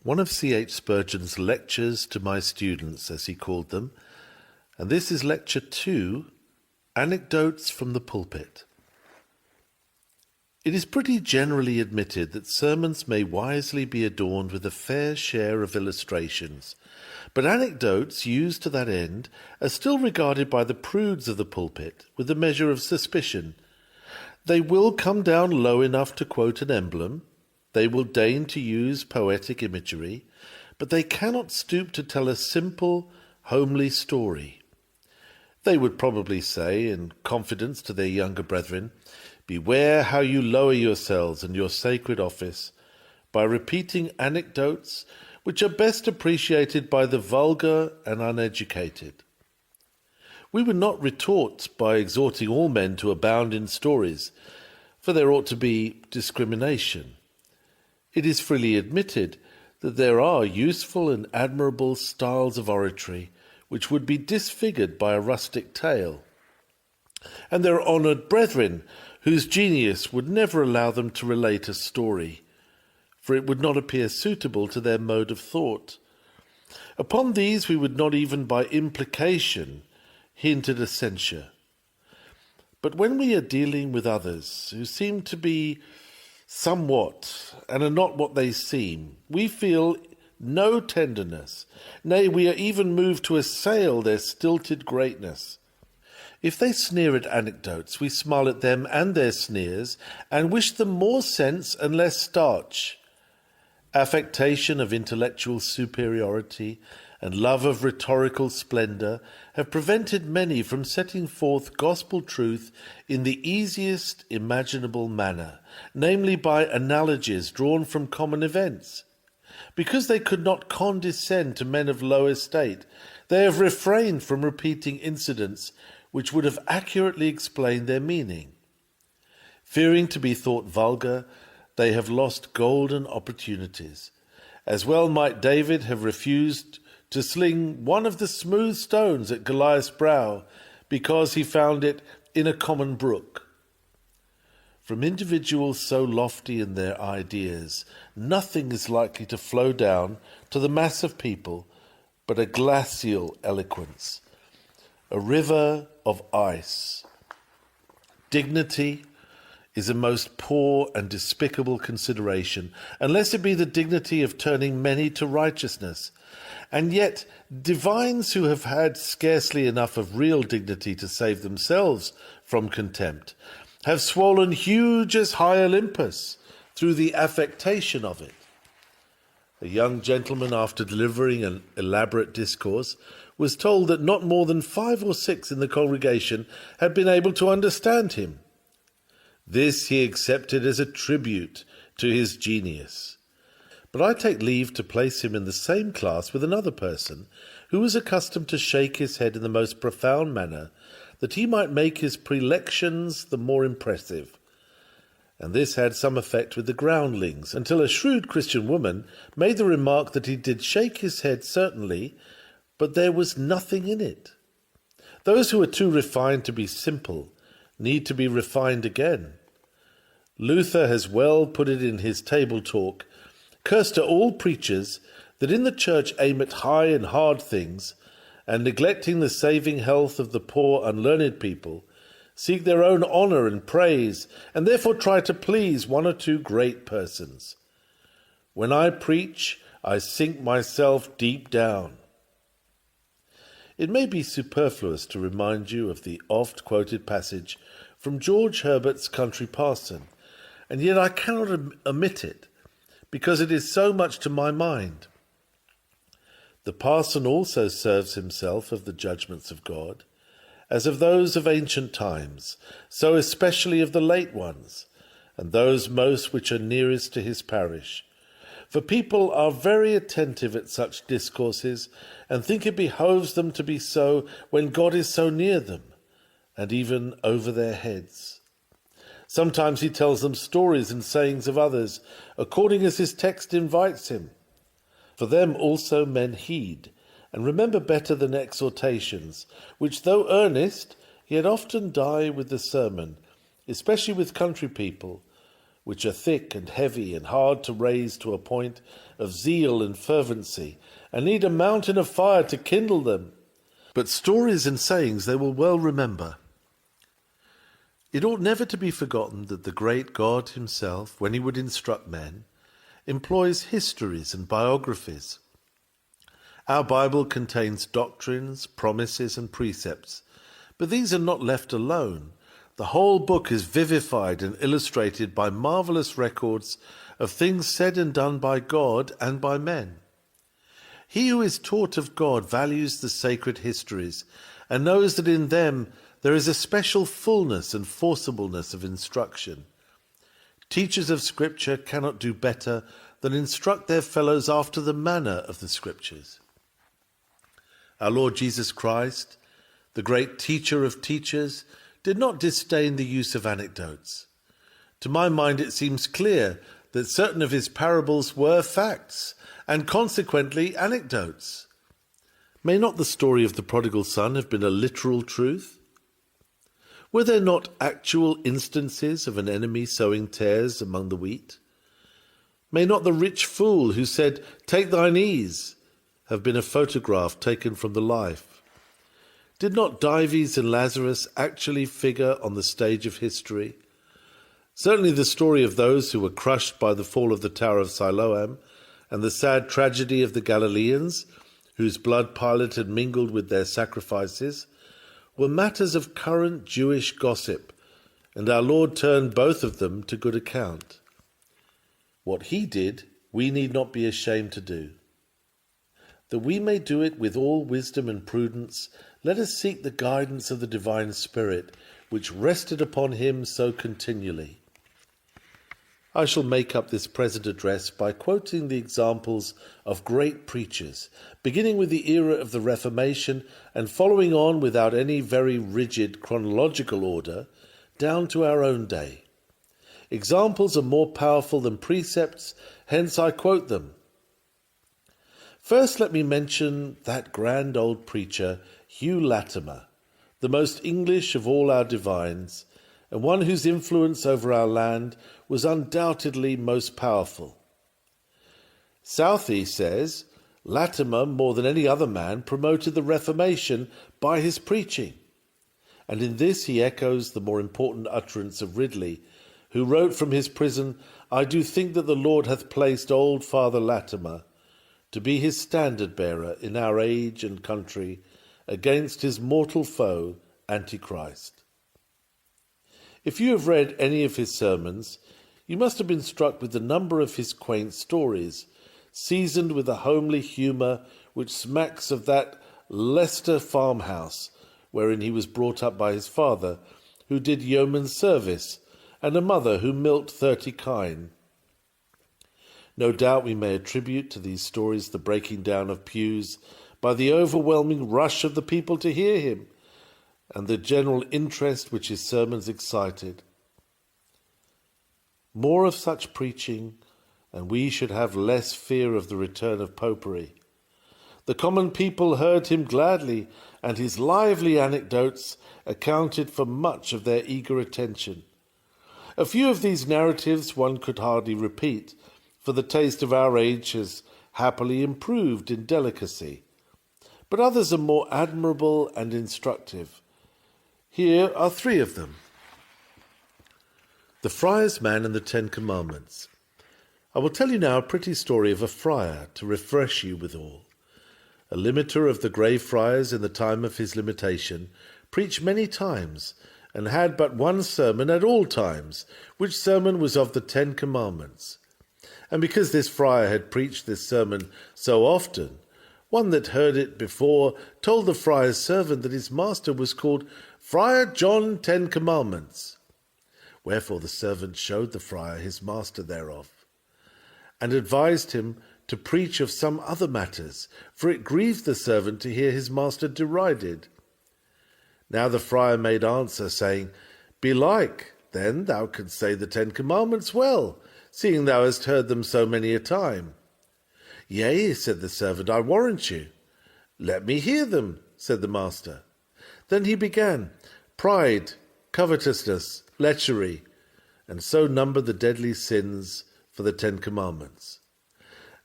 One of C.H. Spurgeon's lectures to my students, as he called them, and this is lecture 2, Anecdotes from the Pulpit. It is pretty generally admitted that sermons may wisely be adorned with a fair share of illustrations, but anecdotes used to that end are still regarded by the prudes of the pulpit with a measure of suspicion. They will come down low enough to quote an emblem, they will deign to use poetic imagery, but they cannot stoop to tell a simple, homely story. They would probably say, in confidence to their younger brethren, "Beware how you lower yourselves and your sacred office by repeating anecdotes which are best appreciated by the vulgar and uneducated." We would not retort by exhorting all men to abound in stories, for there ought to be discrimination. It is freely admitted that there are useful and admirable styles of oratory which would be disfigured by a rustic tale, and there are honoured brethren whose genius would never allow them to relate a story, for it would not appear suitable to their mode of thought. Upon these we would not even by implication hint at a censure. But when we are dealing with others who seem to be somewhat and are not what they seem, we feel no tenderness, nay, we are even moved to assail their stilted greatness. If they sneer at anecdotes, we smile at them and their sneers, and wish them more sense and less starch. Affectation of intellectual superiority and love of rhetorical splendour have prevented many from setting forth gospel truth in the easiest imaginable manner, namely by analogies drawn from common events. Because they could not condescend to men of low estate, they have refrained from repeating incidents which would have accurately explained their meaning. Fearing to be thought vulgar, they have lost golden opportunities. As well might David have refused to sling one of the smooth stones at Goliath's brow because he found it in a common brook. From individuals so lofty in their ideas, nothing is likely to flow down to the mass of people but a glacial eloquence, a river of ice. Dignity is a most poor and despicable consideration, unless it be the dignity of turning many to righteousness. And yet divines who have had scarcely enough of real dignity to save themselves from contempt have swollen huge as high Olympus through the affectation of it. A young gentleman, after delivering an elaborate discourse, was told that not more than 5 or 6 in the congregation had been able to understand him. This he accepted as a tribute to his genius. But I take leave to place him in the same class with another person who was accustomed to shake his head in the most profound manner, that he might make his prelections the more impressive. And this had some effect with the groundlings, until a shrewd Christian woman made the remark that he did shake his head certainly, but there was nothing in it. Those who are too refined to be simple need to be refined again. Luther has well put it in his table talk, "Cursed are all preachers that in the church aim at high and hard things, and neglecting the saving health of the poor unlearned people, seek their own honour and praise, and therefore try to please 1 or 2 great persons. When I preach, I sink myself deep down." It may be superfluous to remind you of the oft-quoted passage from George Herbert's Country Parson, and yet I cannot omit it, because it is so much to my mind. The parson also serves himself of the judgments of God, as of those of ancient times, so especially of the late ones, and those most which are nearest to his parish. For people are very attentive at such discourses, and think it behoves them to be so when God is so near them, and even over their heads. Sometimes he tells them stories and sayings of others, according as his text invites him. For them also men heed, and remember better than exhortations, which though earnest, yet often die with the sermon, especially with country people, which are thick and heavy and hard to raise to a point of zeal and fervency, and need a mountain of fire to kindle them. But stories and sayings they will well remember. It ought never to be forgotten that the great God himself, when he would instruct men, employs histories and biographies. Our Bible contains doctrines, promises, and precepts, but these are not left alone. The whole book is vivified and illustrated by marvelous records of things said and done by God and by men. He who is taught of God values the sacred histories and knows that in them there is a special fullness and forcibleness of instruction. Teachers of Scripture cannot do better than instruct their fellows after the manner of the Scriptures. Our Lord Jesus Christ, the great teacher of teachers, did not disdain the use of anecdotes. To my mind, it seems clear that certain of his parables were facts, and consequently anecdotes. May not the story of the prodigal son have been a literal truth? Were there not actual instances of an enemy sowing tares among the wheat? May not the rich fool who said, "Take thine ease," have been a photograph taken from the life? Did not Dives and Lazarus actually figure on the stage of history? Certainly the story of those who were crushed by the fall of the Tower of Siloam, and the sad tragedy of the Galileans, whose blood Pilate had mingled with their sacrifices, were matters of current Jewish gossip, and our Lord turned both of them to good account. What he did, we need not be ashamed to do. That we may do it with all wisdom and prudence, let us seek the guidance of the divine Spirit, which rested upon him so continually. I shall make up this present address by quoting the examples of great preachers, beginning with the era of the Reformation and following on without any very rigid chronological order, down to our own day. Examples are more powerful than precepts, hence I quote them. First, let me mention that grand old preacher, Hugh Latimer, the most English of all our divines, and one whose influence over our land was undoubtedly most powerful. Southey says, Latimer, more than any other man, promoted the Reformation by his preaching. And in this he echoes the more important utterance of Ridley, who wrote from his prison, "I do think that the Lord hath placed old Father Latimer to be his standard-bearer in our age and country against his mortal foe, Antichrist." If you have read any of his sermons, you must have been struck with the number of his quaint stories, seasoned with a homely humour which smacks of that Leicester farmhouse wherein he was brought up by his father, who did yeoman's service, and a mother who milked 30 kine. No doubt we may attribute to these stories the breaking down of pews by the overwhelming rush of the people to hear him, and the general interest which his sermons excited. More of such preaching, and we should have less fear of the return of popery. The common people heard him gladly, and his lively anecdotes accounted for much of their eager attention. A few of these narratives one could hardly repeat, for the taste of our age has happily improved in delicacy. But others are more admirable and instructive. Here are 3 of them. The Friar's Man and the 10 Commandments. I will tell you now a pretty story of a friar to refresh you withal. A limiter of the Grey Friars in the time of his limitation preached many times, and had but one sermon at all times, which sermon was of the 10 Commandments. And because this friar had preached this sermon so often, one that heard it before told the friar's servant that his master was called Friar John 10 Commandments. Wherefore the servant showed the friar his master thereof, and advised him to preach of some other matters, for it grieved the servant to hear his master derided. Now the friar made answer, saying, Belike, then thou canst say the 10 Commandments well, seeing thou hast heard them so many a time. Yea, said the servant, I warrant you. Let me hear them, said the master. Then he began, pride, covetousness, lechery, and so number the deadly sins for the 10 Commandments.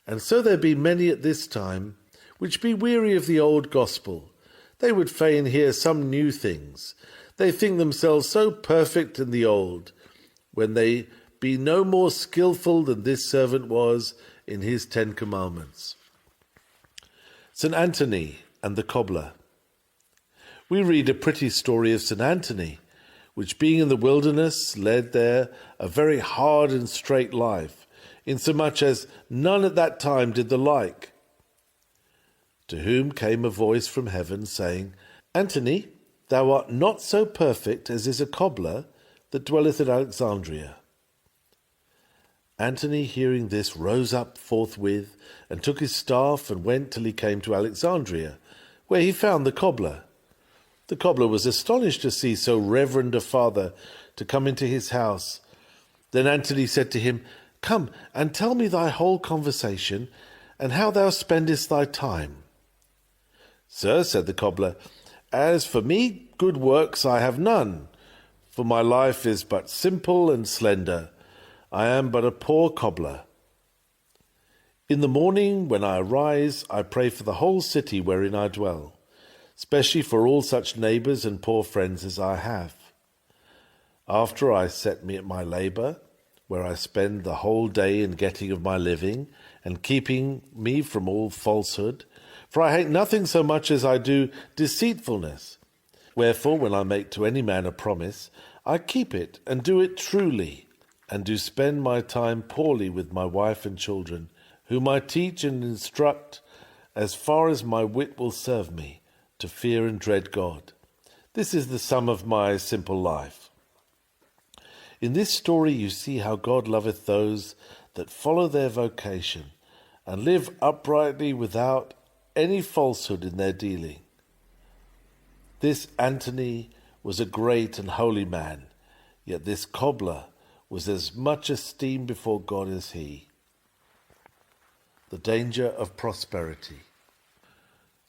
And so there be many at this time which be weary of the old gospel. They would fain hear some new things. They think themselves so perfect in the old, when they be no more skillful than this servant was in his 10 Commandments. St. Anthony and the Cobbler. We read a pretty story of St. Anthony, which being in the wilderness led there a very hard and strait life, insomuch as none at that time did the like. To whom came a voice from heaven, saying, Anthony, thou art not so perfect as is a cobbler that dwelleth at Alexandria. Anthony, hearing this, rose up forthwith, and took his staff, and went till he came to Alexandria, where he found the cobbler. The cobbler was astonished to see so reverend a father to come into his house. Then Anthony said to him, Come, and tell me thy whole conversation, and how thou spendest thy time. Sir, said the cobbler, as for me, good works I have none, for my life is but simple and slender. I am but a poor cobbler. In the morning, when I arise, I pray for the whole city wherein I dwell, especially for all such neighbours and poor friends as I have. After I set me at my labour, where I spend the whole day in getting of my living, and keeping me from all falsehood, for I hate nothing so much as I do deceitfulness. Wherefore, when I make to any man a promise, I keep it, and do it truly, and do spend my time poorly with my wife and children, whom I teach and instruct as far as my wit will serve me, to fear and dread God. This is the sum of my simple life. In this story you see how God loveth those that follow their vocation, and live uprightly without any falsehood in their dealing. This Anthony was a great and holy man, yet this cobbler was as much esteemed before God as he. The danger of prosperity.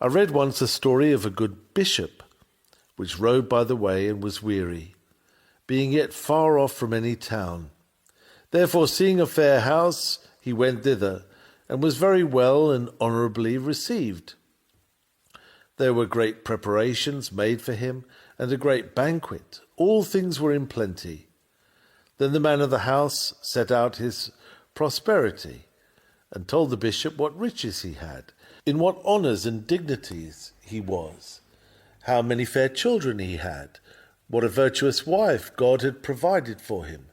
I read once a story of a good bishop, which rode by the way and was weary, being yet far off from any town. Therefore, seeing a fair house, he went thither, and was very well and honourably received. There were great preparations made for him, and a great banquet. All things were in plenty. Then the man of the house set out his prosperity, and told the bishop what riches he had, in what honours and dignities he was, how many fair children he had, what a virtuous wife God had provided for him,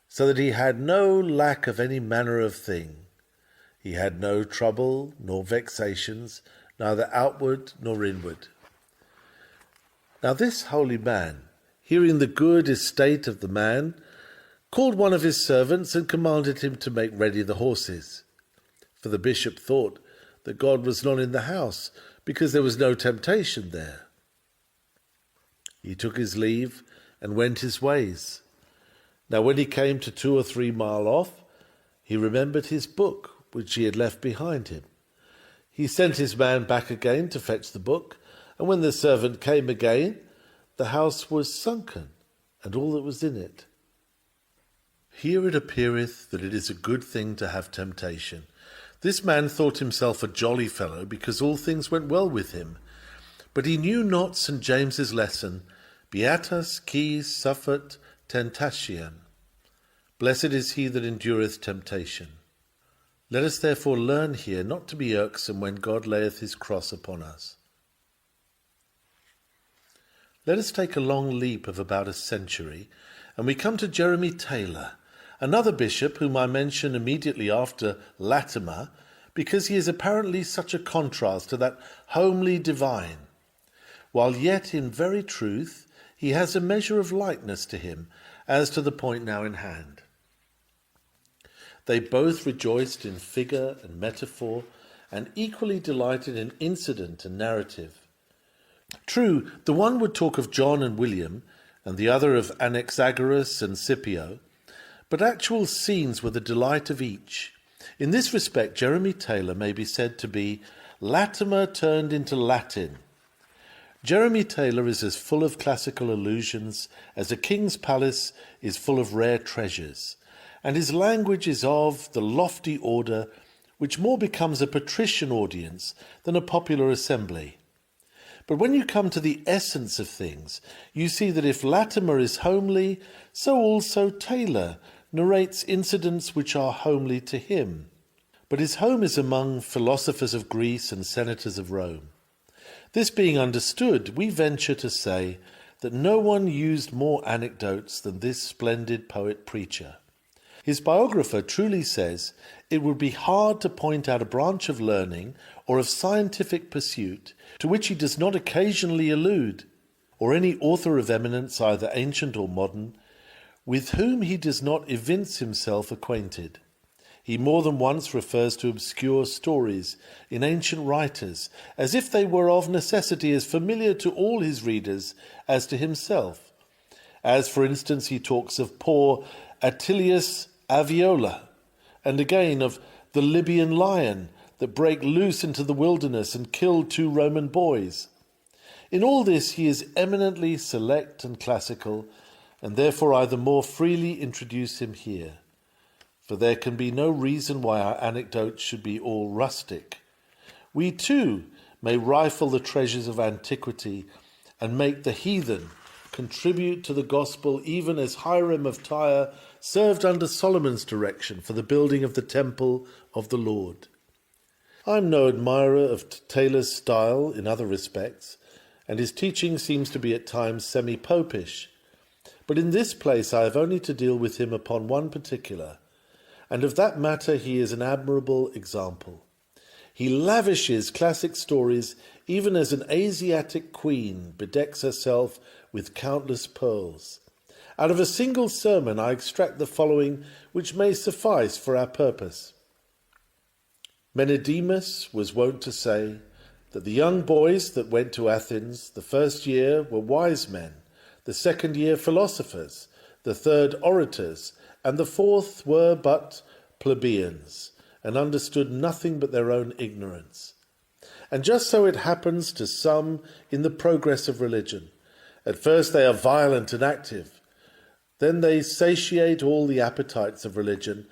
so that he had no lack of any manner of thing. He had no trouble nor vexations, neither outward nor inward. Now this holy man, hearing the good estate of the man, called one of his servants and commanded him to make ready the horses. For the bishop thought that God was not in the house, because there was no temptation there. He took his leave and went his ways. Now when he came to 2 or 3 miles off, he remembered his book, which he had left behind him. He sent his man back again to fetch the book, and when the servant came again, the house was sunken, and all that was in it. Here it appeareth that it is a good thing to have temptation. This man thought himself a jolly fellow, because all things went well with him. But he knew not St. James's lesson, Beatus qui suffert tentationem. Blessed is he that endureth temptation. Let us therefore learn here not to be irksome when God layeth his cross upon us. Let us take a long leap of about a century, and we come to Jeremy Taylor, another bishop whom I mention immediately after Latimer, because he is apparently such a contrast to that homely divine, while yet in very truth he has a measure of likeness to him as to the point now in hand. They both rejoiced in figure and metaphor, and equally delighted in incident and narrative. True, the one would talk of John and William, and the other of Anaxagoras and Scipio, but actual scenes were the delight of each. In this respect, Jeremy Taylor may be said to be Latimer turned into Latin. Jeremy Taylor is as full of classical allusions as a king's palace is full of rare treasures, and his language is of the lofty order which more becomes a patrician audience than a popular assembly. But when you come to the essence of things, you see that if Latimer is homely, so also Taylor narrates incidents which are homely to him. But his home is among philosophers of Greece and senators of Rome. This being understood, we venture to say that no one used more anecdotes than this splendid poet-preacher. His biographer truly says, "It would be hard to point out a branch of learning or of scientific pursuit to which he does not occasionally allude, or any author of eminence, either ancient or modern, with whom he does not evince himself acquainted. He more than once refers to obscure stories in ancient writers, as if they were of necessity as familiar to all his readers as to himself. As, for instance, he talks of poor Attilius Aviola, and again of the Libyan lion that brake loose into the wilderness and killed 2 Roman boys. In all this he is eminently select and classical, and therefore I the more freely introduce him here. For there can be no reason why our anecdotes should be all rustic. We too may rifle the treasures of antiquity and make the heathen contribute to the gospel, even as Hiram of Tyre served under Solomon's direction for the building of the temple of the Lord. I am no admirer of Taylor's style in other respects, and his teaching seems to be at times semi-popish. But in this place I have only to deal with him upon one particular, and of that matter he is an admirable example. He lavishes classic stories even as an Asiatic queen bedecks herself with countless pearls. Out of a single sermon I extract the following, which may suffice for our purpose. Menedemus was wont to say that the young boys that went to Athens the first year were wise men, the second year philosophers, the third orators, and the fourth were but plebeians, and understood nothing but their own ignorance. And just so it happens to some in the progress of religion. At first they are violent and active. Then they satiate all the appetites of religion,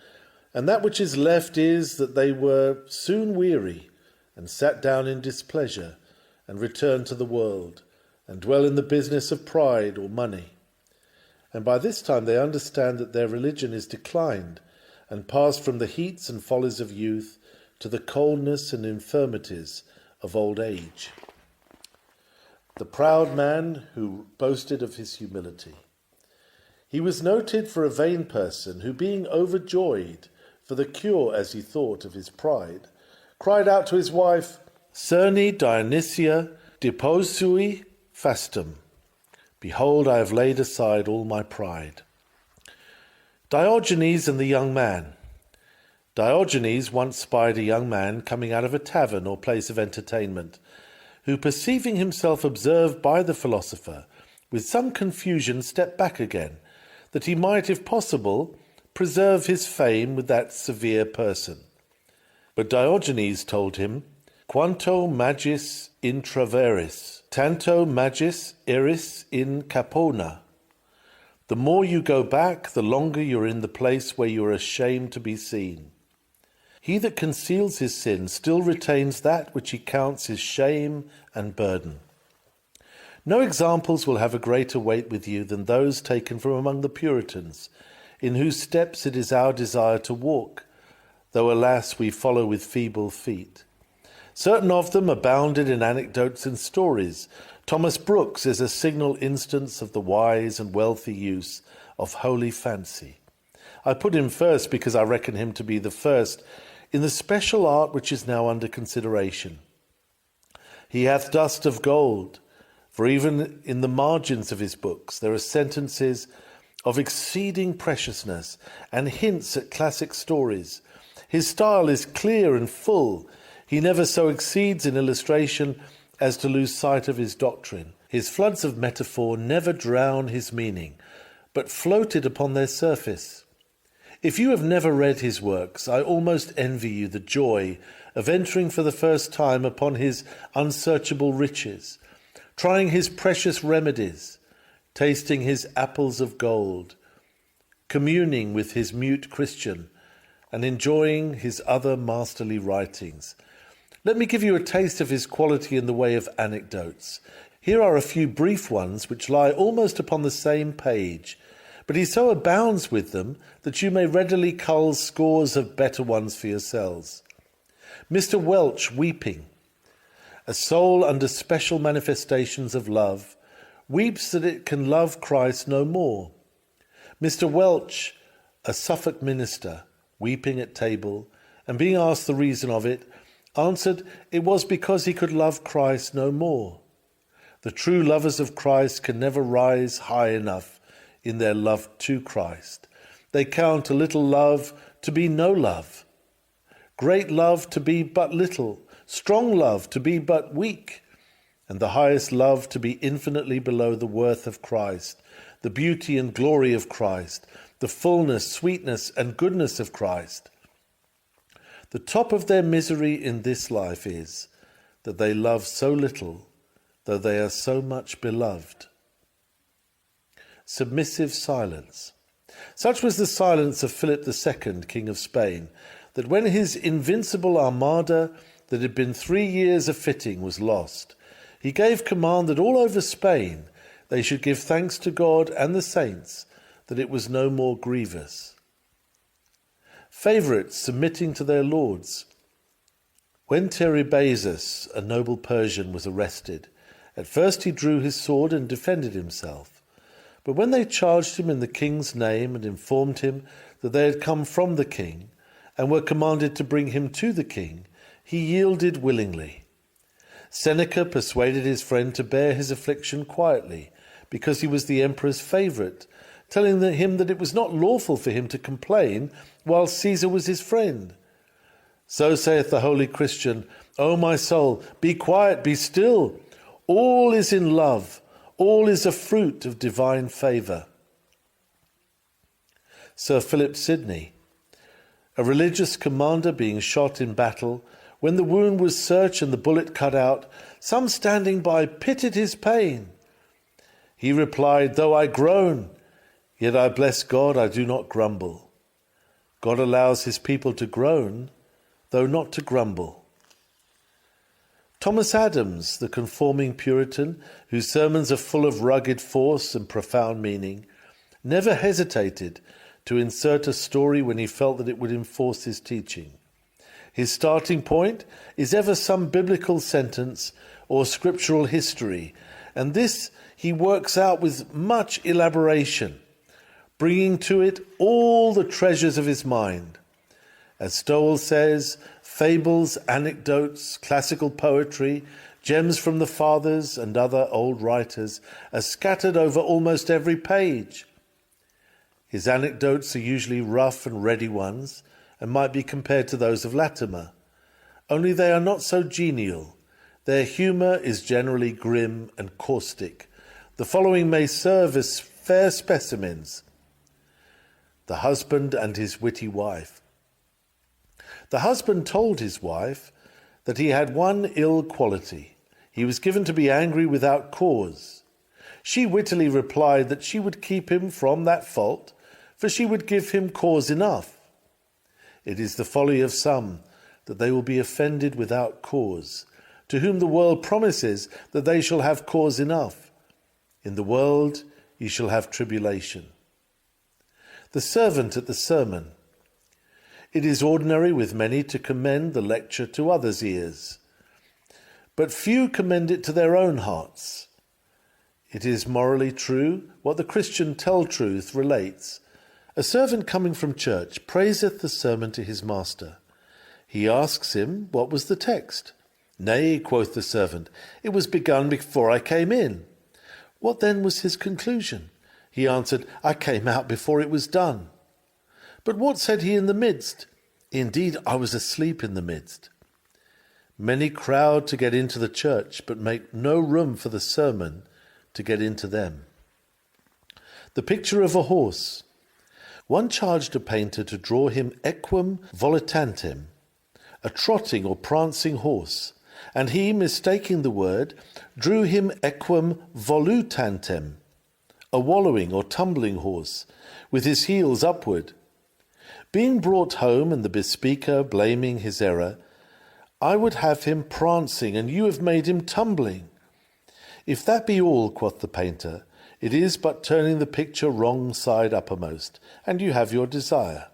and that which is left is that they were soon weary, and sat down in displeasure, and returned to the world, and dwell in the business of pride or money. And by this time they understand that their religion is declined, and passed from the heats and follies of youth to the coldness and infirmities of old age. The proud man who boasted of his humility. He was noted for a vain person who, being overjoyed for the cure, as he thought, of his pride, cried out to his wife, Cerni Dionysia deposui fastum. Behold, I have laid aside all my pride. Diogenes and the young man. Diogenes once spied a young man coming out of a tavern or place of entertainment, who, perceiving himself observed by the philosopher, with some confusion stepped back again, that he might, if possible, preserve his fame with that severe person. But Diogenes told him, Quanto magis intraveris, tanto magis iris in capona. The more you go back, the longer you're in the place where you are ashamed to be seen. He that conceals his sin still retains that which he counts his shame and burden. No examples will have a greater weight with you than those taken from among the Puritans, in whose steps it is our desire to walk, though, alas, we follow with feeble feet. Certain of them abounded in anecdotes and stories. Thomas Brooks is a signal instance of the wise and wealthy use of holy fancy. I put him first because I reckon him to be the first in the special art which is now under consideration. He hath dust of gold, for even in the margins of his books there are sentences of exceeding preciousness and hints at classic stories. His style is clear and full. He never so exceeds in illustration as to lose sight of his doctrine. His floods of metaphor never drown his meaning, but floated upon their surface. If you have never read his works, I almost envy you the joy of entering for the first time upon his unsearchable riches, trying his precious remedies, tasting his apples of gold, communing with his mute Christian, and enjoying his other masterly writings. Let me give you a taste of his quality in the way of anecdotes. Here are a few brief ones which lie almost upon the same page, but he so abounds with them that you may readily cull scores of better ones for yourselves. Mr. Welch weeping. A soul under special manifestations of love weeps that it can love Christ no more. Mr. Welch, a Suffolk minister, weeping at table, and being asked the reason of it, answered it was because he could love Christ no more. The true lovers of Christ can never rise high enough in their love to Christ. They count a little love to be no love, great love to be but little, strong love to be but weak, and the highest love to be infinitely below the worth of Christ, the beauty and glory of Christ, the fullness, sweetness, and goodness of Christ. The top of their misery in this life is that they love so little, though they are so much beloved. Submissive silence. Such was the silence of Philip II, King of Spain, that when his invincible armada that had been 3 years a-fitting was lost, he gave command that all over Spain they should give thanks to God and the saints that it was no more grievous. Favourites submitting to their lords. When Teribazus, a noble Persian, was arrested, at first he drew his sword and defended himself. But when they charged him in the king's name and informed him that they had come from the king and were commanded to bring him to the king, he yielded willingly. Seneca persuaded his friend to bear his affliction quietly, because he was the emperor's favourite, telling him that it was not lawful for him to complain while Caesar was his friend. So saith the holy Christian, O my soul, be quiet, be still. All is in love, all is a fruit of divine favour. Sir Philip Sidney, a religious commander being shot in battle, when the wound was searched and the bullet cut out, some standing by pitied his pain. He replied, Though I groan, yet I bless God I do not grumble. God allows his people to groan, though not to grumble. Thomas Adams, the conforming Puritan, whose sermons are full of rugged force and profound meaning, never hesitated to insert a story when he felt that it would enforce his teaching. His starting point is ever some biblical sentence or scriptural history, and this he works out with much elaboration, bringing to it all the treasures of his mind. As Stowell says, fables, anecdotes, classical poetry, gems from the fathers and other old writers are scattered over almost every page. His anecdotes are usually rough and ready ones, and might be compared to those of Latimer, only they are not so genial. Their humour is generally grim and caustic. The following may serve as fair specimens. The husband and his witty wife. The husband told his wife that he had one ill quality. He was given to be angry without cause. She wittily replied that she would keep him from that fault, for she would give him cause enough. It is the folly of some that they will be offended without cause, to whom the world promises that they shall have cause enough. In the world ye shall have tribulation. The servant at the sermon. It is ordinary with many to commend the lecture to others' ears, but few commend it to their own hearts. It is morally true what the Christian tell-truth relates. A servant coming from church praiseth the sermon to his master. He asks him what was the text. Nay, quoth the servant, it was begun before I came in. What then was his conclusion? He answered, I came out before it was done. But what said he in the midst? Indeed, I was asleep in the midst. Many crowd to get into the church, but make no room for the sermon to get into them. The picture of a horse. One charged a painter to draw him equum volitantem, a trotting or prancing horse, And he, mistaking the word, drew him equum volutantem, a wallowing or tumbling horse, with his heels upward. Being brought home, and the bespeaker blaming his error, I would have him prancing, and you have made him tumbling. If that be all, quoth the painter, it is but turning the picture wrong side uppermost, and you have your desire.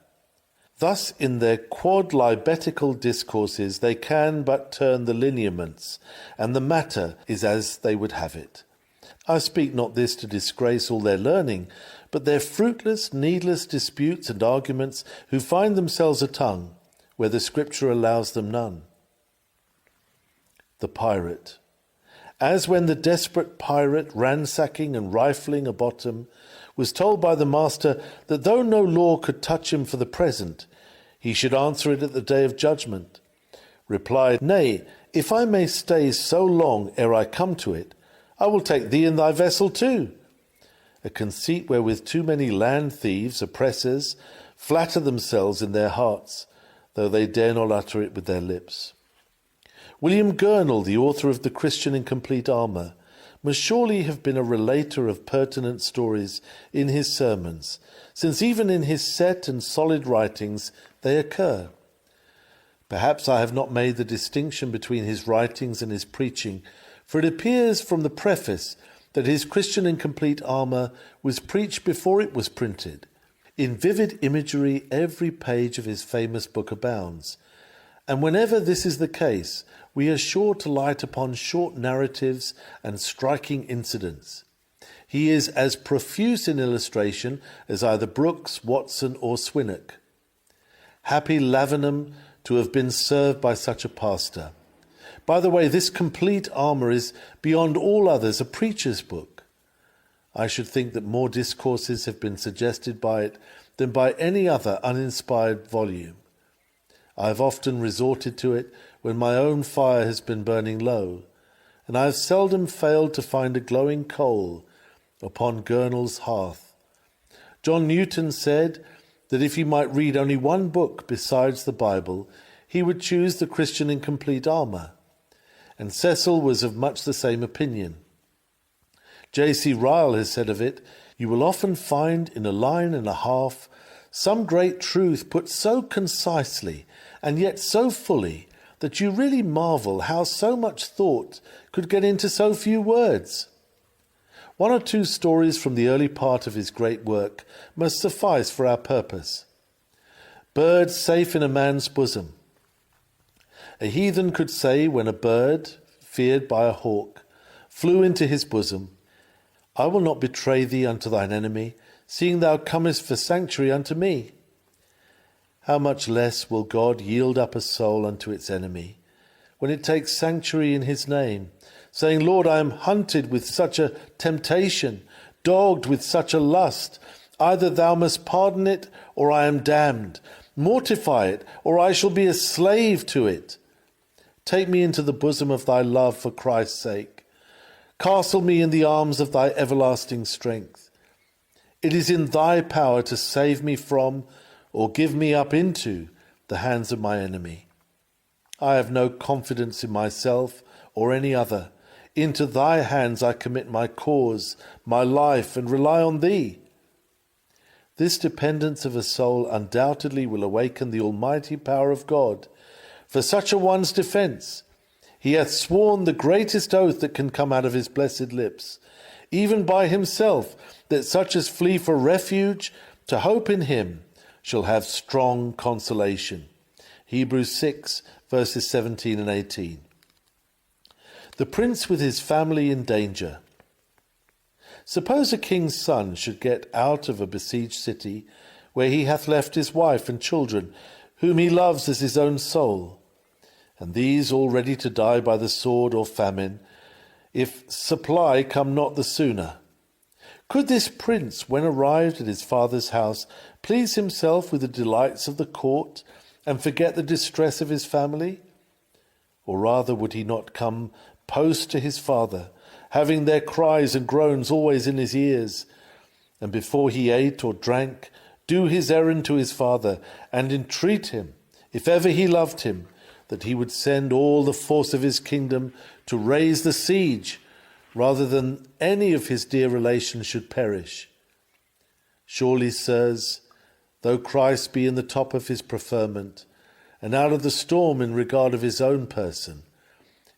Thus in their quadlibetical discourses they can but turn the lineaments, and the matter is as they would have it. I speak not this to disgrace all their learning, but their fruitless, needless disputes and arguments, who find themselves a tongue, where the Scripture allows them none. The pirate. As when the desperate pirate, ransacking and rifling a bottom, was told by the master that though no law could touch him for the present, he should answer it at the day of judgment, replied, Nay, if I may stay so long ere I come to it, I will take thee in thy vessel too. A conceit wherewith too many land thieves, oppressors, flatter themselves in their hearts, though they dare not utter it with their lips. William Gurnall, the author of The Christian in Complete Armour, must surely have been a relater of pertinent stories in his sermons, since even in his set and solid writings they occur. Perhaps I have not made the distinction between his writings and his preaching, for it appears from the preface that his Christian in Complete Armour was preached before it was printed. In vivid imagery every page of his famous book abounds, and whenever this is the case, we are sure to light upon short narratives and striking incidents. He is as profuse in illustration as either Brooks, Watson, or Swinnock. Happy Lavenham to have been served by such a pastor. By the way, this Complete Armour is, beyond all others, a preacher's book. I should think that more discourses have been suggested by it than by any other uninspired volume. I have often resorted to it when my own fire has been burning low, and I have seldom failed to find a glowing coal upon Gurnall's hearth. John Newton said that if he might read only one book besides the Bible, he would choose The Christian in Complete Armour, and Cecil was of much the same opinion. J.C. Ryle has said of it, You will often find in a line and a half some great truth put so concisely and yet so fully that you really marvel how so much thought could get into so few words. One or two stories from the early part of his great work must suffice for our purpose. Bird safe in a man's bosom. A heathen could say when a bird, feared by a hawk, flew into his bosom, I will not betray thee unto thine enemy, seeing thou comest for sanctuary unto me. How much less will God yield up a soul unto its enemy, when it takes sanctuary in his name, saying, Lord, I am hunted with such a temptation, dogged with such a lust. Either thou must pardon it, or I am damned. Mortify it, or I shall be a slave to it. Take me into the bosom of thy love for Christ's sake. Castle me in the arms of thy everlasting strength. It is in thy power to save me from, or give me up into, the hands of my enemy. I have no confidence in myself or any other. Into thy hands I commit my cause, my life, and rely on thee. This dependence of a soul undoubtedly will awaken the almighty power of God. For such a one's defence, he hath sworn the greatest oath that can come out of his blessed lips, even by himself, that such as flee for refuge to hope in him shall have strong consolation. Hebrews 6, verses 17 and 18. The prince with his family in danger. Suppose a king's son should get out of a besieged city, where he hath left his wife and children, whom he loves as his own soul, and these all ready to die by the sword or famine, if supply come not the sooner. Could this prince, when arrived at his father's house, please himself with the delights of the court, and forget the distress of his family? Or rather would he not come post to his father, having their cries and groans always in his ears, and before he ate or drank, do his errand to his father, and entreat him, if ever he loved him, that he would send all the force of his kingdom to raise the siege, rather than any of his dear relations should perish. Surely, sirs, though Christ be in the top of his preferment, and out of the storm in regard of his own person,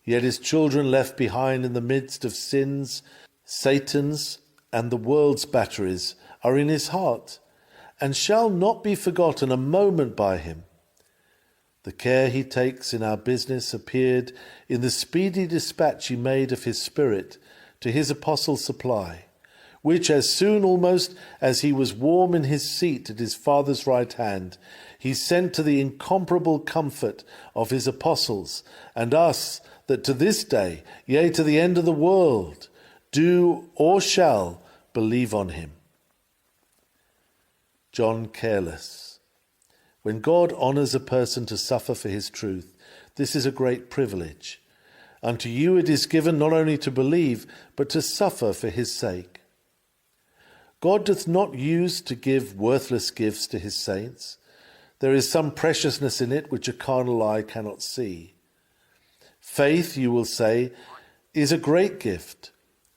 yet his children left behind in the midst of sins, Satan's, and the world's batteries are in his heart, and shall not be forgotten a moment by him. The care he takes in our business appeared in the speedy dispatch he made of his Spirit to his apostles' supply, which as soon almost as he was warm in his seat at his Father's right hand, he sent to the incomparable comfort of his apostles and us, that to this day, yea, to the end of the world, do or shall believe on him. John Careless. When God honours a person to suffer for his truth, this is a great privilege. Unto you it is given not only to believe, but to suffer for his sake. God doth not use to give worthless gifts to his saints. There is some preciousness in it which a carnal eye cannot see. Faith, you will say, is a great gift,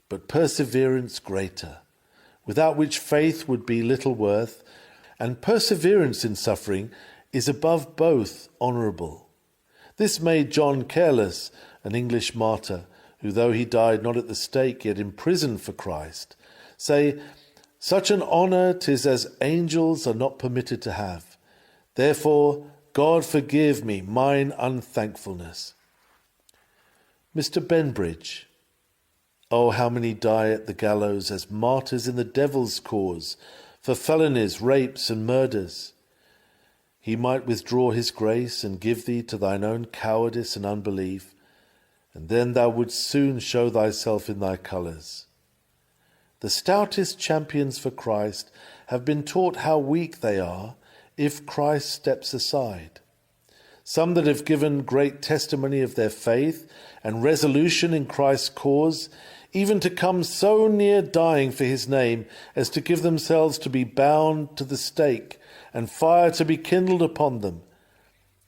but perseverance greater, without which faith would be little worth, and perseverance in suffering is above both honourable. This made John Careless, an English martyr, who though he died not at the stake, yet imprisoned for Christ, say, "Such an honour 'tis as angels are not permitted to have. Therefore, God forgive me mine unthankfulness." Mr. Benbridge. Oh, how many die at the gallows as martyrs in the devil's cause, for felonies, rapes, and murders. He might withdraw his grace and give thee to thine own cowardice and unbelief, and then thou wouldst soon show thyself in thy colours. The stoutest champions for Christ have been taught how weak they are if Christ steps aside. Some that have given great testimony of their faith and resolution in Christ's cause, even to come so near dying for his name as to give themselves to be bound to the stake and fire to be kindled upon them,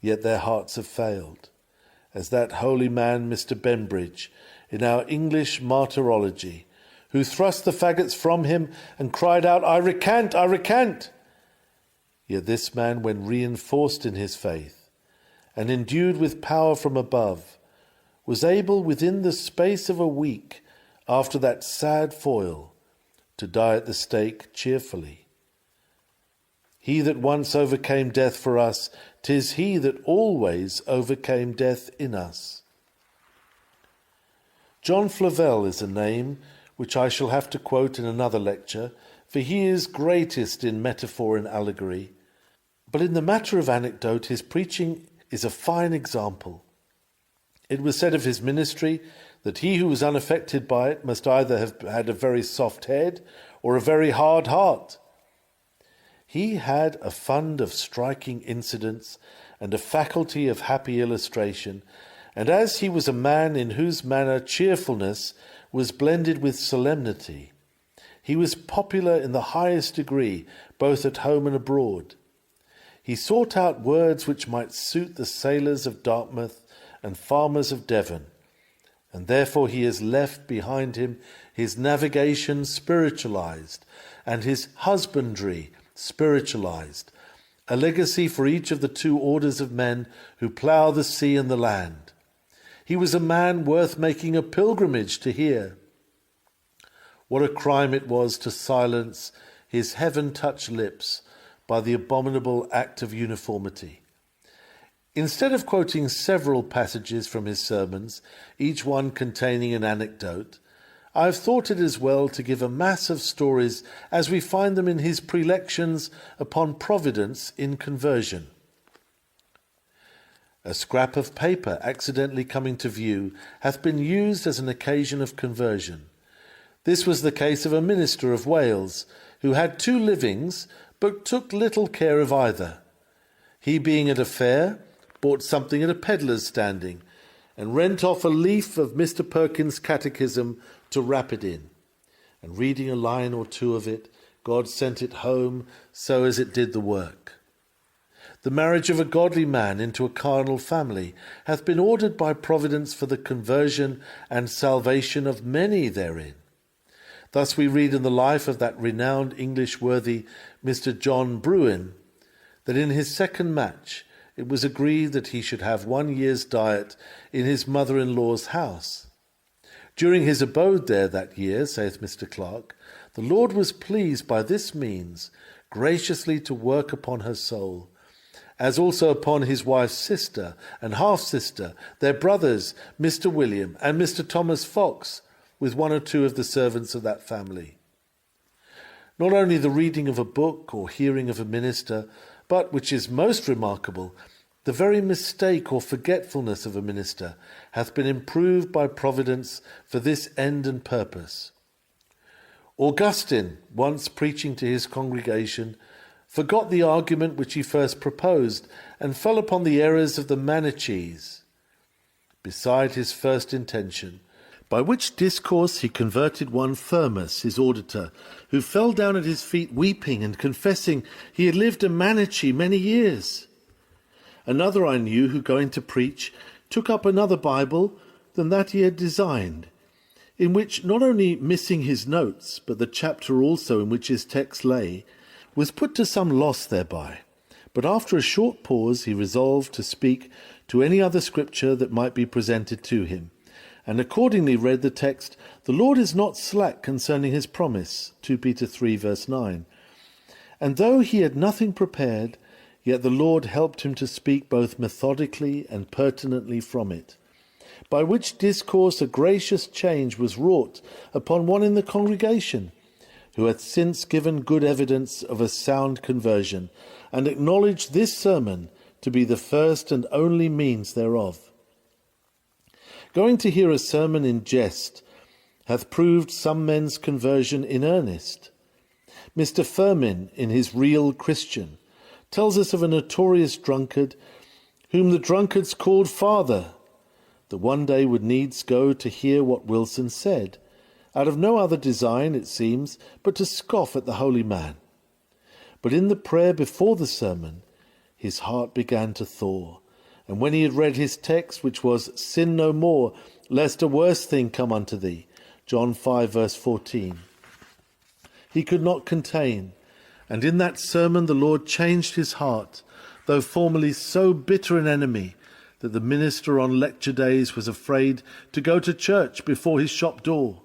yet their hearts have failed, as that holy man Mr. Benbridge in our English martyrology, who thrust the faggots from him and cried out, "I recant, I recant!" Yet this man, when reinforced in his faith and endued with power from above, was able within the space of a week after that sad foil, to die at the stake cheerfully. He that once overcame death for us, 'tis he that always overcame death in us. John Flavel is a name which I shall have to quote in another lecture, for he is greatest in metaphor and allegory. But in the matter of anecdote, his preaching is a fine example. It was said of his ministry that he who was unaffected by it must either have had a very soft head or a very hard heart. He had a fund of striking incidents and a faculty of happy illustration, and as he was a man in whose manner cheerfulness was blended with solemnity, he was popular in the highest degree, both at home and abroad. He sought out words which might suit the sailors of Dartmouth and farmers of Devon, and therefore he has left behind him his navigation spiritualized and his husbandry spiritualized, a legacy for each of the two orders of men who plough the sea and the land. He was a man worth making a pilgrimage to hear. What a crime it was to silence his heaven-touched lips by the abominable act of uniformity. Instead of quoting several passages from his sermons, each one containing an anecdote, I have thought it as well to give a mass of stories as we find them in his prelections upon providence in conversion. A scrap of paper accidentally coming to view hath been used as an occasion of conversion. This was the case of a minister of Wales, who had 2 livings, but took little care of either. He, being at a fair, bought something at a pedlar's standing, and rent off a leaf of Mr. Perkins' Catechism to wrap it in. And reading a line or 2 of it, God sent it home so as it did the work. The marriage of a godly man into a carnal family hath been ordered by providence for the conversion and salvation of many therein. Thus we read in the life of that renowned English worthy Mr. John Bruin, that in his second match it was agreed that he should have 1 year's diet in his mother-in-law's house. During his abode there that year, saith Mr. Clarke, the Lord was pleased by this means graciously to work upon her soul, as also upon his wife's sister and half-sister, their brothers, Mr. William and Mr. Thomas Fox, with 1 or 2 of the servants of that family. Not only the reading of a book or hearing of a minister, but, which is most remarkable, the very mistake or forgetfulness of a minister hath been improved by providence for this end and purpose. Augustine, once preaching to his congregation, forgot the argument which he first proposed, and fell upon the errors of the Manichees, beside his first intention, by which discourse he converted one Firmus, his auditor, who fell down at his feet weeping and confessing he had lived a Manichee many years. Another I knew, who going to preach, took up another Bible than that he had designed, in which not only missing his notes, but the chapter also in which his text lay, was put to some loss thereby. But after a short pause he resolved to speak to any other scripture that might be presented to him, and accordingly read the text, "The Lord is not slack concerning his promise," 2 Peter 3 verse 9. And though he had nothing prepared, yet the Lord helped him to speak both methodically and pertinently from it, by which discourse a gracious change was wrought upon one in the congregation, who hath since given good evidence of a sound conversion, and acknowledged this sermon to be the first and only means thereof. Going to hear a sermon in jest hath proved some men's conversion in earnest. Mr. Firmin, in his Real Christian, tells us of a notorious drunkard, whom the drunkards called Father, that one day would needs go to hear what Wilson said, out of no other design, it seems, but to scoff at the holy man. But in the prayer before the sermon, his heart began to thaw, and when he had read his text, which was, "Sin no more, lest a worse thing come unto thee," John 5 verse 14, he could not contain, and in that sermon the Lord changed his heart, though formerly so bitter an enemy that the minister on lecture days was afraid to go to church before his shop door.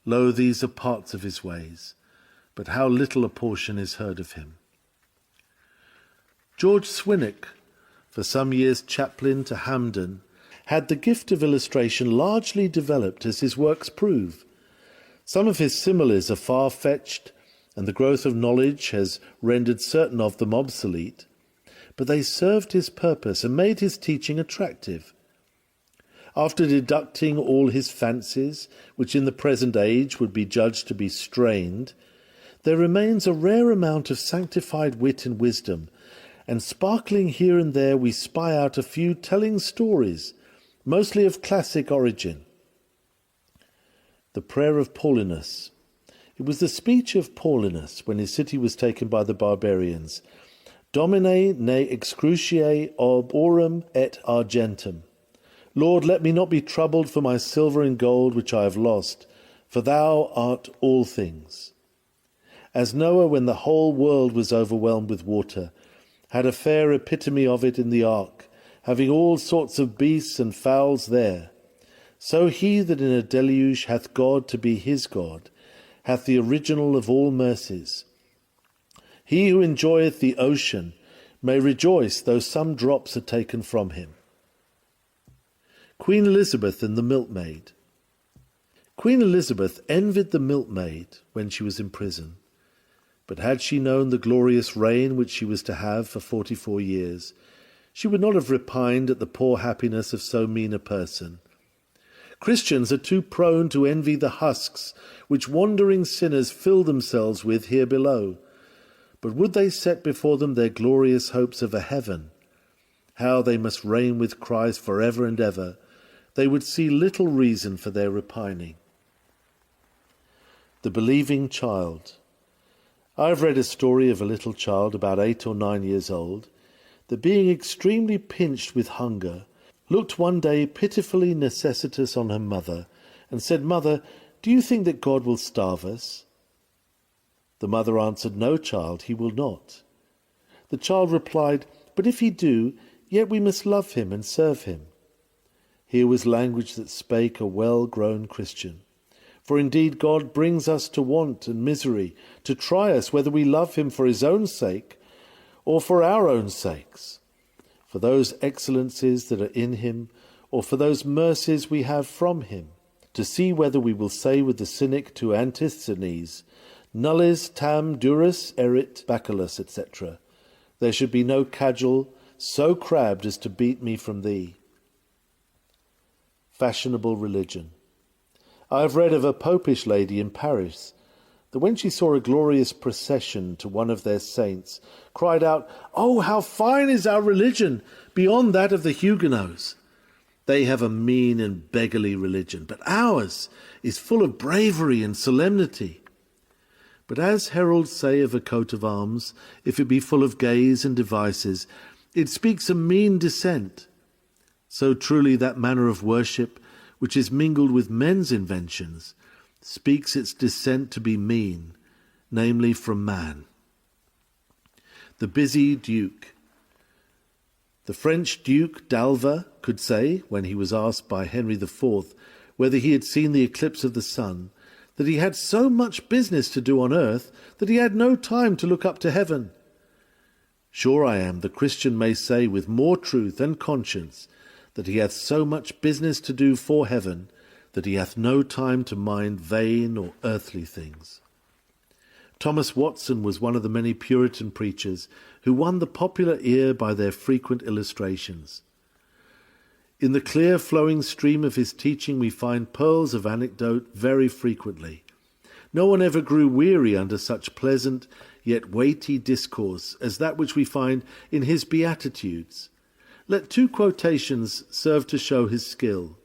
Lo, these are parts of his ways, but how little a portion is heard of him. George Swinnock, for some years chaplain to Hampden, had the gift of illustration largely developed, as his works prove. Some of his similes are far-fetched, and the growth of knowledge has rendered certain of them obsolete, but they served his purpose and made his teaching attractive. After deducting all his fancies, which in the present age would be judged to be strained, there remains a rare amount of sanctified wit and wisdom, and sparkling here and there we spy out a few telling stories, mostly of classic origin. The prayer of Paulinus. It was the speech of Paulinus when his city was taken by the barbarians. Domine ne excruciae ob aurum et argentum. Lord, let me not be troubled for my silver and gold which I have lost, for thou art all things. As Noah, when the whole world was overwhelmed with water, had a fair epitome of it in the ark, having all sorts of beasts and fowls there, so he that in a deluge hath God to be his God, hath the original of all mercies. He who enjoyeth the ocean may rejoice, though some drops are taken from him. Queen Elizabeth and the milkmaid. Queen Elizabeth envied the milkmaid when she was in prison, but had she known the glorious reign which she was to have for 44 years, she would not have repined at the poor happiness of so mean a person. Christians are too prone to envy the husks which wandering sinners fill themselves with here below. But would they set before them their glorious hopes of a heaven, how they must reign with Christ for ever and ever, they would see little reason for their repining. The believing child. I have read a story of a little child about 8 or 9 years old, that being extremely pinched with hunger, looked one day pitifully necessitous on her mother, and said, "Mother, do you think that God will starve us?" The mother answered, "No, child, he will not." The child replied, "But if he do, yet we must love him and serve him." Here was language that spake a well-grown Christian. For indeed God brings us to want and misery, to try us whether we love him for his own sake or for our own sakes, for those excellencies that are in him, or for those mercies we have from him, to see whether we will say with the cynic to Antisthenes, "Nullis tam durus erit bacillus," etc. There should be no cudgel so crabbed as to beat me from thee. Fashionable religion. I have read of a popish lady in Paris that when she saw a glorious procession to one of their saints, cried out, "Oh, how fine is our religion, beyond that of the Huguenots! They have a mean and beggarly religion, but ours is full of bravery and solemnity." But as heralds say of a coat of arms, if it be full of gays and devices, it speaks a mean descent. So truly that manner of worship, which is mingled with men's inventions, speaks its descent to be mean, namely from man. The busy duke. The French Duke d'Alva could say, when he was asked by Henry IV whether he had seen the eclipse of the sun, that he had so much business to do on earth that he had no time to look up to heaven. Sure I am the Christian may say with more truth and conscience that he hath so much business to do for heaven that he hath no time to mind vain or earthly things. Thomas Watson was one of the many Puritan preachers who won the popular ear by their frequent illustrations. In the clear flowing stream of his teaching we find pearls of anecdote very frequently. No one ever grew weary under such pleasant yet weighty discourse as that which we find in his Beatitudes. Let two quotations serve to show his skill.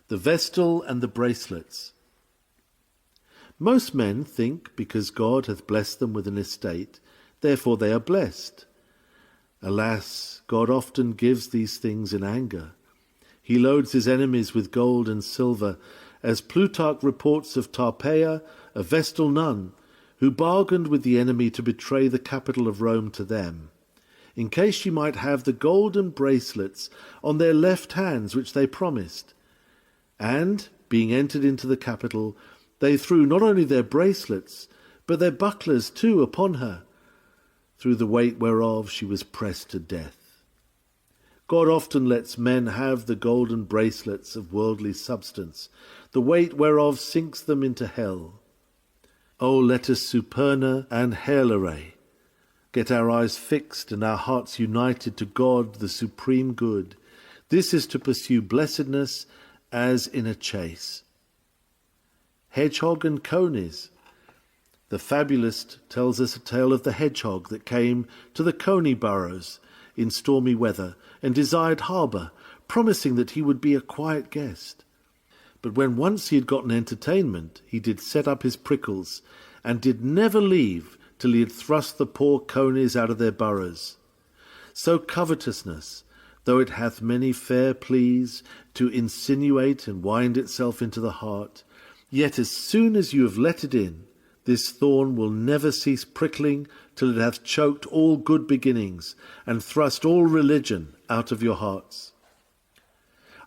The vestal and the bracelets. Most men think because God hath blessed them with an estate, therefore they are blessed. Alas, God often gives these things in anger. He loads his enemies with gold and silver, as Plutarch reports of Tarpeia, a vestal nun, who bargained with the enemy to betray the capital of Rome to them, in case she might have the golden bracelets on their left hands which they promised. And, being entered into the capital, they threw not only their bracelets, but their bucklers too upon her, through the weight whereof she was pressed to death. God often lets men have the golden bracelets of worldly substance, the weight whereof sinks them into hell. O let us superna and helere, get our eyes fixed and our hearts united to God, the supreme good. This is to pursue blessedness as in a chase. Hedgehog and conies. The fabulist tells us a tale of the hedgehog that came to the coney burrows in stormy weather and desired harbour, promising that he would be a quiet guest. But when once he had gotten entertainment, he did set up his prickles, and did never leave till he had thrust the poor conies out of their burrows. So covetousness, though it hath many fair pleas to insinuate and wind itself into the heart, yet as soon as you have let it in, this thorn will never cease prickling till it hath choked all good beginnings and thrust all religion out of your hearts.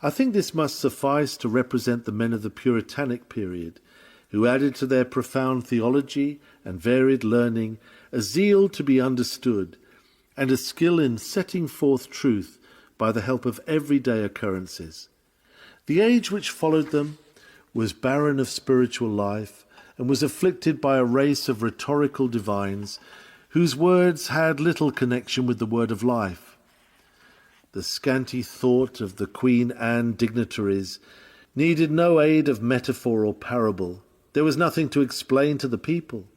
I think this must suffice to represent the men of the Puritanic period, who added to their profound theology and varied learning a zeal to be understood and a skill in setting forth truth by the help of everyday occurrences. The age which followed them was barren of spiritual life and was afflicted by a race of rhetorical divines whose words had little connection with the word of life. The scanty thought of the Queen Anne dignitaries needed no aid of metaphor or parable. There was nothing to explain to the people.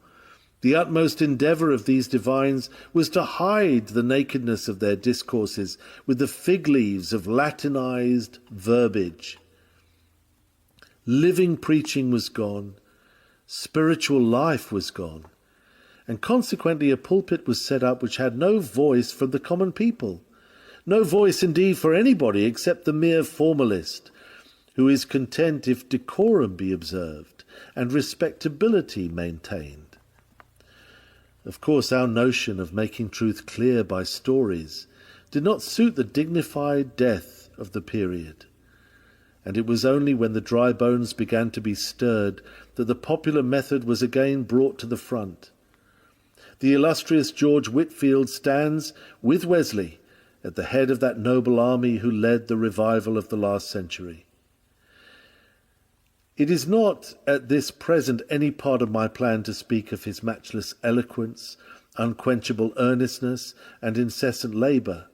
The utmost endeavour of these divines was to hide the nakedness of their discourses with the fig leaves of Latinized verbiage. Living preaching was gone. Spiritual life was gone. and consequently a pulpit was set up which had no voice from the common people, no voice indeed for anybody except the mere formalist, who is content if decorum be observed and respectability maintained. Of course, our notion of making truth clear by stories did not suit the dignified death of the period, and it was only when the dry bones began to be stirred that the popular method was again brought to the front. The illustrious George Whitefield stands with Wesley at the head of that noble army who led the revival of the last century. It is not at this present any part of my plan to speak of his matchless eloquence, unquenchable earnestness, and incessant labour,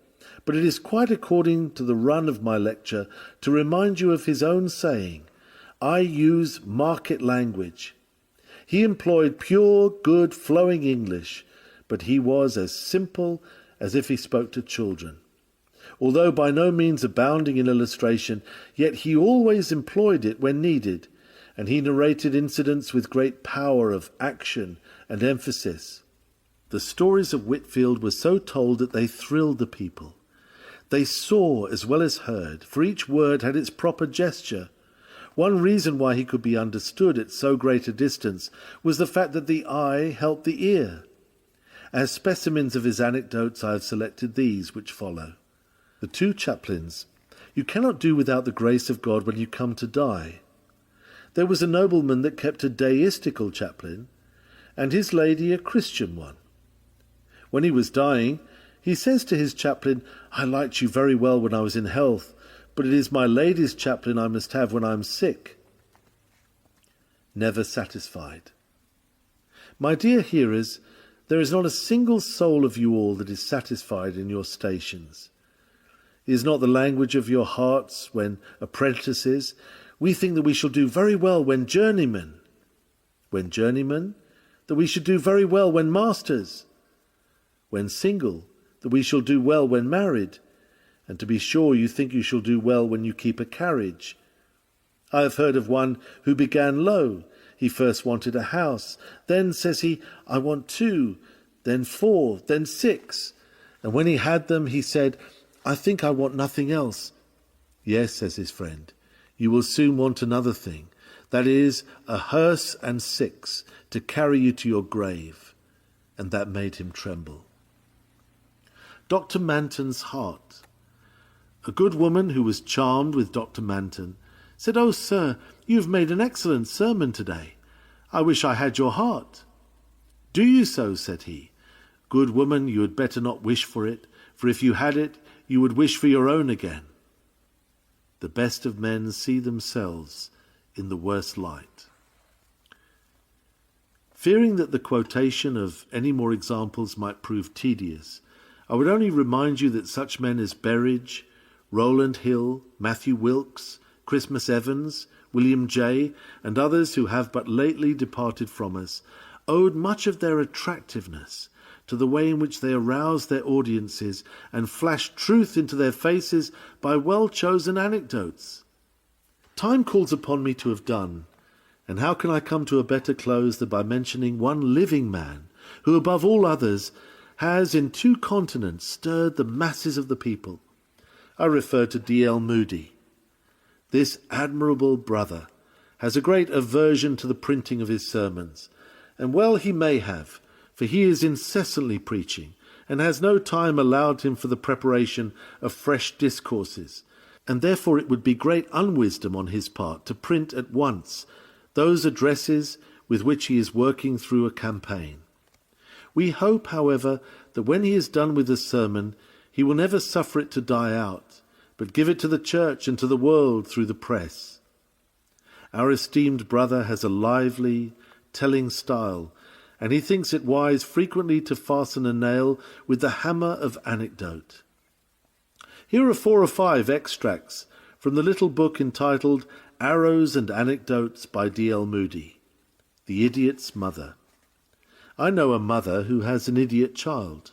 but it is quite according to the run of my lecture to remind you of his own saying, "I use market language." He employed pure, good, flowing English, but he was as simple as if he spoke to children. Although by no means abounding in illustration, yet he always employed it when needed, and he narrated incidents with great power of action and emphasis. The stories of Whitefield were so told that they thrilled the people. They saw as well as heard, for each word had its proper gesture. One reason why he could be understood at so great a distance was the fact that the eye helped the ear. As specimens of his anecdotes I have selected these which follow. The two chaplains. You cannot do without the grace of God when you come to die. There was a nobleman that kept a deistical chaplain, and his lady a Christian one. When he was dying, he says to his chaplain, "I liked you very well when I was in health, but it is my lady's chaplain I must have when I am sick." Never satisfied. My dear hearers, there is not a single soul of you all that is satisfied in your stations. It is not the language of your hearts when apprentices. We think that we shall do very well when journeymen. When journeymen, that we should do very well when masters. When single, that we shall do well when married. And to be sure, you think you shall do well when you keep a carriage. I have heard of one who began low. He first wanted a house. Then, says he, "I want 2, then 4, then 6. And when he had them, he said, "I think I want nothing else." "Yes," says his friend, "you will soon want another thing. That is, a hearse and 6 to carry you to your grave." And that made him tremble. Dr. Manton's heart. A good woman who was charmed with Dr. Manton said, "Oh, sir, you have made an excellent sermon today. I wish I had your heart." "Do you so?" said he. "Good woman, you had better not wish for it, for if you had it, you would wish for your own again." The best of men see themselves in the worst light. Fearing that the quotation of any more examples might prove tedious, I would only remind you that such men as Berridge, Rowland Hill, Matthew Wilkes, Christmas Evans, William Jay, and others who have but lately departed from us, owed much of their attractiveness to the way in which they aroused their audiences and flashed truth into their faces by well-chosen anecdotes. Time calls upon me to have done, and how can I come to a better close than by mentioning one living man who, above all others, has in 2 continents stirred the masses of the people. I refer to D.L. Moody. This admirable brother has a great aversion to the printing of his sermons, and well he may have, for he is incessantly preaching, and has no time allowed him for the preparation of fresh discourses, and therefore it would be great unwisdom on his part to print at once those addresses with which he is working through a campaign. We hope, however, that when he is done with the sermon, he will never suffer it to die out, but give it to the church and to the world through the press. Our esteemed brother has a lively, telling style, and he thinks it wise frequently to fasten a nail with the hammer of anecdote. Here are 4 or 5 extracts from the little book entitled Arrows and Anecdotes by D.L. Moody. The Idiot's Mother. I know a mother who has an idiot child.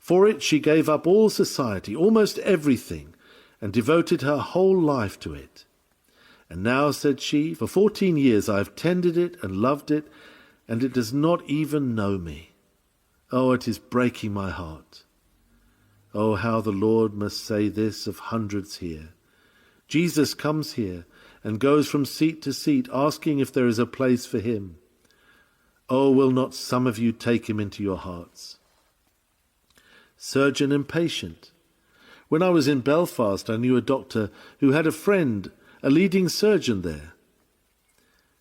For it she gave up all society, almost everything, and devoted her whole life to it. And now, said she, for 14 years I have tended it and loved it, and it does not even know me. Oh, it is breaking my heart. Oh, how the Lord must say this of hundreds here. Jesus comes here and goes from seat to seat asking if there is a place for him. Oh, will not some of you take him into your hearts? Surgeon and patient. When I was in Belfast, I knew a doctor who had a friend, a leading surgeon there.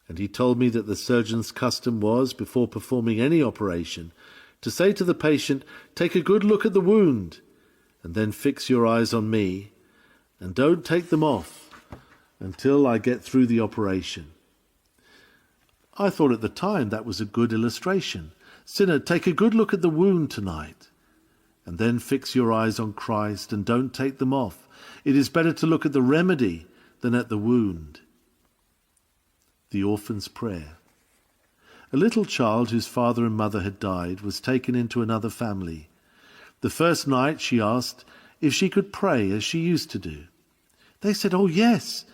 And he told me that the surgeon's custom was, before performing any operation, to say to the patient, "Take a good look at the wound, and then fix your eyes on me, and don't take them off until I get through the operation." I thought at the time that was a good illustration. Sinner, take a good look at the wound tonight, and then fix your eyes on Christ and don't take them off. It is better to look at the remedy than at the wound. The Orphan's Prayer. A little child whose father and mother had died was taken into another family. The first night she asked if she could pray as she used to do. They said, "Oh, yes."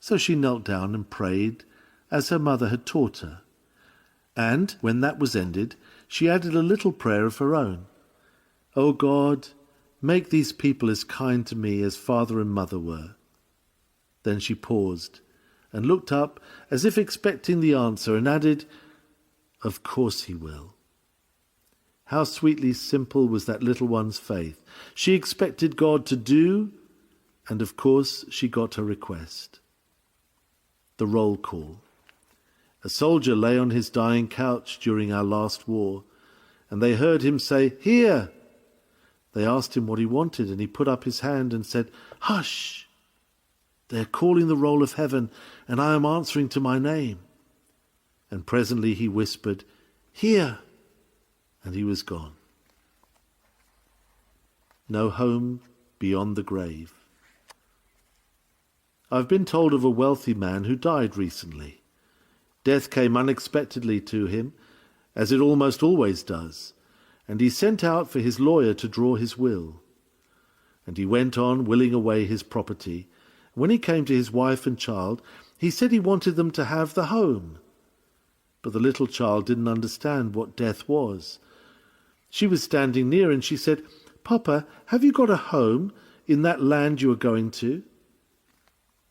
So she knelt down and prayed as her mother had taught her. And when that was ended, she added a little prayer of her own. "Oh God, make these people as kind to me as father and mother were." Then she paused and looked up as if expecting the answer and added, "Of course he will." How sweetly simple was that little one's faith. She expected God to do, and of course she got her request. The roll call. A soldier lay on his dying couch during our last war, and they heard him say, "Here!" They asked him what he wanted, and he put up his hand and said, "Hush! They are calling the roll of heaven, and I am answering to my name." And presently he whispered, "Here!" and he was gone. No home beyond the grave. I've been told of a wealthy man who died recently. Death came unexpectedly to him, as it almost always does, and he sent out for his lawyer to draw his will. And he went on willing away his property. When he came to his wife and child, he said he wanted them to have the home. But the little child didn't understand what death was. She was standing near, and she said, "Papa, have you got a home in that land you are going to?"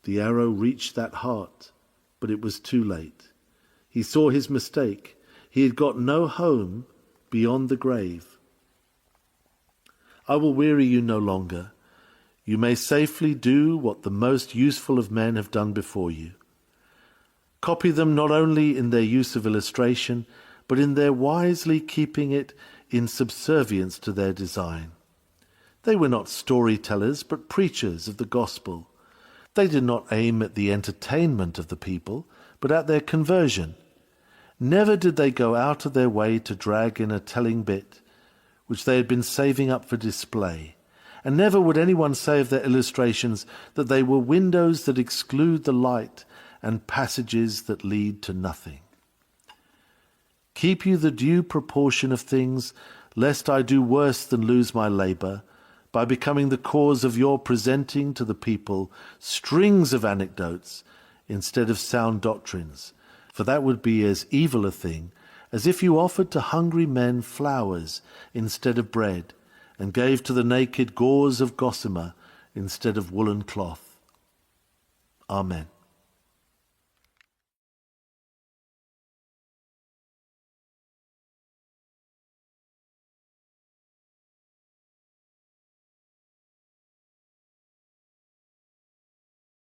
The arrow reached that heart, but it was too late. He saw his mistake. He had got no home beyond the grave. I will weary you no longer. You may safely do what the most useful of men have done before you. Copy them not only in their use of illustration, but in their wisely keeping it in subservience to their design. They were not storytellers, but preachers of the gospel. They did not aim at the entertainment of the people, but at their conversion. Never did they go out of their way to drag in a telling bit, which they had been saving up for display, and never would anyone say of their illustrations that they were windows that exclude the light and passages that lead to nothing. Keep you the due proportion of things, lest I do worse than lose my labour, by becoming the cause of your presenting to the people strings of anecdotes instead of sound doctrines, for that would be as evil a thing as if you offered to hungry men flowers instead of bread, and gave to the naked gauze of gossamer instead of woolen cloth. Amen.